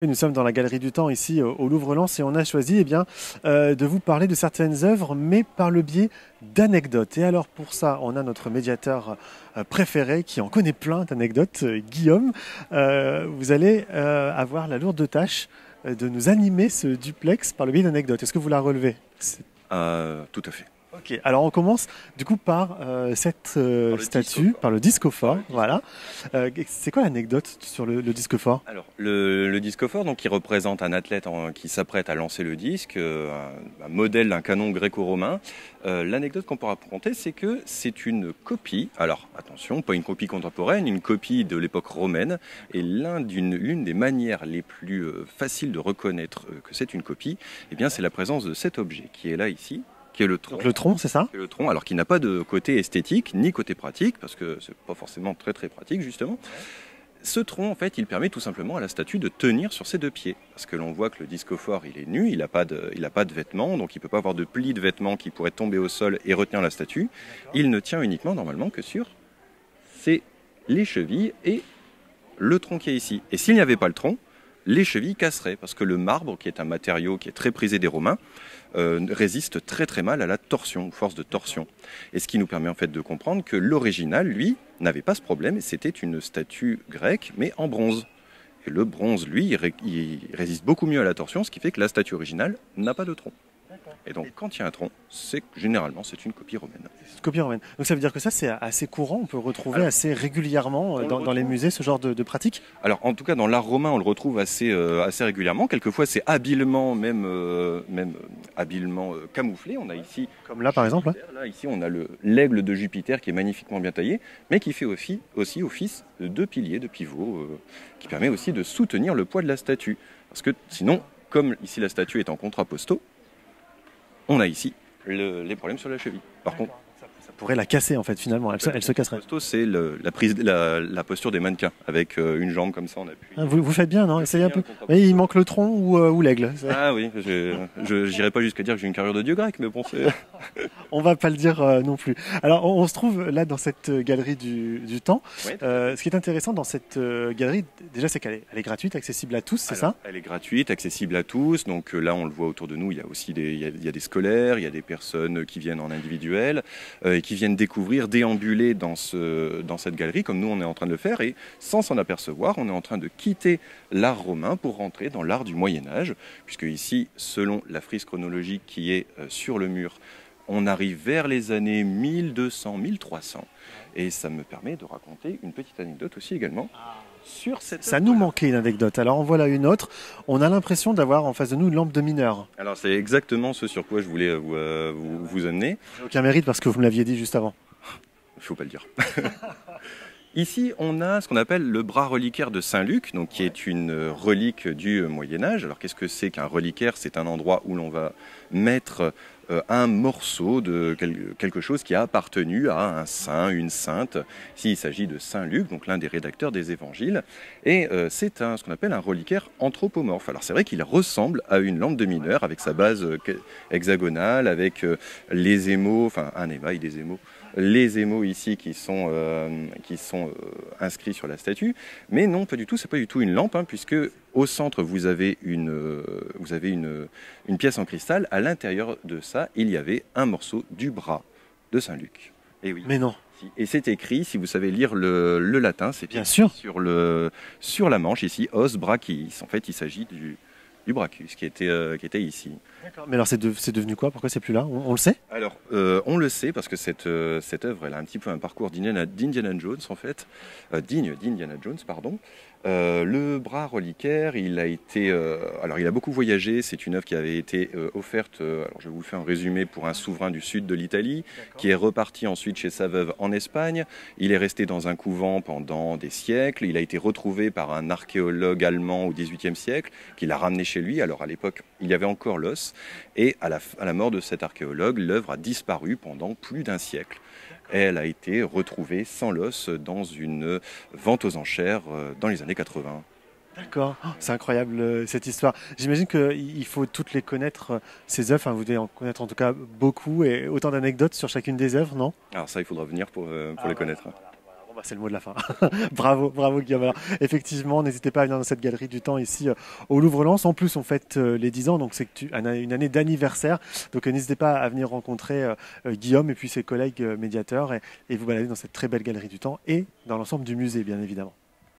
Nous sommes dans la Galerie du Temps ici au Louvre-Lens et on a choisi de vous parler de certaines œuvres mais par le biais d'anecdotes. Et alors pour ça, on a notre médiateur préféré qui en connaît plein d'anecdotes, Guillaume. Vous allez avoir la lourde tâche de nous animer ce duplex par le biais d'anecdotes. Est-ce que vous la relevez? Tout à fait. Ok, alors on commence du coup par cette statue, par le discophore. Voilà. C'est quoi l'anecdote sur le discophore? Alors, le discophore, donc, qui représente un athlète qui s'apprête à lancer le disque, un modèle d'un canon gréco-romain. L'anecdote qu'on peut raconter, c'est que c'est une copie, alors attention, pas une copie contemporaine, une copie de l'époque romaine. Et l'une des manières les plus faciles de reconnaître que c'est une copie, eh bien, c'est la présence de cet objet qui est là ici. Qui est le tronc. Donc le tronc, c'est ça? Le tronc, alors qui n'a pas de côté esthétique ni côté pratique, parce que c'est pas forcément très pratique justement. Ce tronc, en fait, il permet tout simplement à la statue de tenir sur ses deux pieds, parce que l'on voit que le discophore, il est nu, il n'a pas de vêtements, donc il peut pas avoir de plis de vêtements qui pourraient tomber au sol et retenir la statue. Il ne tient uniquement normalement que sur les chevilles et le tronc qui est ici. Et s'il n'y avait pas le tronc, les chevilles casseraient, parce que le marbre, qui est un matériau qui est très prisé des Romains, résiste très mal à la torsion, aux forces de torsion. Et ce qui nous permet en fait de comprendre que l'original, lui, n'avait pas ce problème, et c'était une statue grecque, mais en bronze. Et le bronze, lui, il résiste beaucoup mieux à la torsion, ce qui fait que la statue originale n'a pas de tronc. Et donc, quand il y a un tronc, généralement, c'est une copie romaine. Copie romaine. Donc ça veut dire que ça, c'est assez courant, on peut retrouver assez régulièrement dans les musées ce genre de pratique? Alors, en tout cas, dans l'art romain, on le retrouve assez régulièrement. Quelquefois, c'est habilement, habilement camouflé. On a ici... Comme là, par exemple. Là, ici, on a l'aigle de Jupiter qui est magnifiquement bien taillé, mais qui fait aussi office de deux piliers, de pivots, qui permet aussi de soutenir le poids de la statue. Parce que sinon, comme ici la statue est en contrapposto, on a ici les problèmes sur la cheville. Par contre, ça pourrait la casser en fait finalement, elle se casserait. C'est la posture des mannequins, avec une jambe comme ça en appui. Ah, vous faites bien, non? Essayez un peu. Oui, il manque le tronc ou l'aigle. Ah oui, je n'irai pas jusqu'à dire que j'ai une carrure de dieu grec, mais bon, c'est... On va pas le dire non plus. Alors, on se trouve là dans cette galerie du temps. Oui, ce qui est intéressant dans cette galerie, déjà, c'est qu'elle est gratuite, accessible à tous, c'est ça? Elle est gratuite, accessible à tous. Donc là, on le voit autour de nous, il y a aussi il y a des scolaires, il y a des personnes qui viennent en individuel et qui viennent découvrir, déambuler dans cette galerie, comme nous, on est en train de le faire. Et sans s'en apercevoir, on est en train de quitter l'art romain pour rentrer dans l'art du Moyen-Âge, puisque ici, selon la frise chronologique qui est sur le mur, on arrive vers les années 1200-1300 et ça me permet de raconter une petite anecdote aussi également sur cette... Ça nous manquait une anecdote, alors en voilà une autre. On a l'impression d'avoir en face de nous une lampe de mineur. Alors c'est exactement ce sur quoi je voulais vous amener. Aucun mérite parce que vous me l'aviez dit juste avant. Il ne faut pas le dire. Ici, on a ce qu'on appelle le bras reliquaire de Saint-Luc, donc qui est une relique du Moyen-Âge. Alors qu'est-ce que c'est qu'un reliquaire? C'est un endroit où l'on va mettre un morceau de quelque chose qui a appartenu à un saint, une sainte. Ici, il s'agit de Saint-Luc, donc l'un des rédacteurs des évangiles. Et c'est ce qu'on appelle un reliquaire anthropomorphe. Alors c'est vrai qu'il ressemble à une lampe de mineur avec sa base hexagonale, avec les émaux, enfin un émail des émaux. Les émaux ici qui sont inscrits sur la statue, mais non, pas du tout, c'est pas du tout une lampe, puisque au centre vous avez une pièce en cristal, à l'intérieur de ça il y avait un morceau du bras de Saint-Luc. Et oui. Mais non. Et c'est écrit, si vous savez lire le latin, c'est bien sûr sur la manche ici, os brachis. En fait, il s'agit du brachus qui était ici. D'accord. Mais alors c'est devenu quoi? Pourquoi c'est plus là? On le sait? Alors on le sait parce que cette œuvre, elle a un petit peu un parcours d'Indiana Jones en fait, digne d'Indiana Jones, pardon. Le bras reliquaire, il a beaucoup voyagé. C'est une œuvre qui avait été offerte, alors je vous fais un résumé, pour un souverain du sud de l'Italie, qui est reparti ensuite chez sa veuve en Espagne. Il est resté dans un couvent pendant des siècles. Il a été retrouvé par un archéologue allemand au XVIIIe siècle, qui l'a ramené chez lui. Alors à l'époque, il y avait encore l'os. Et à la mort de cet archéologue, l'œuvre a disparu pendant plus d'un siècle. Elle a été retrouvée sans l'os dans une vente aux enchères dans les années 80. D'accord, c'est incroyable cette histoire. J'imagine qu'il faut toutes les connaître, ces œuvres, vous devez en connaître en tout cas beaucoup et autant d'anecdotes sur chacune des œuvres, non? Alors ça, il faudra venir pour les connaître. Voilà. bah, c'est le mot de la fin. Bravo, bravo Guillaume. Alors, effectivement, n'hésitez pas à venir dans cette galerie du temps ici au Louvre-Lens. En plus, on fête les 10 ans, donc c'est une année d'anniversaire. Donc n'hésitez pas à venir rencontrer Guillaume et puis ses collègues médiateurs et vous balader dans cette très belle galerie du temps et dans l'ensemble du musée, bien évidemment.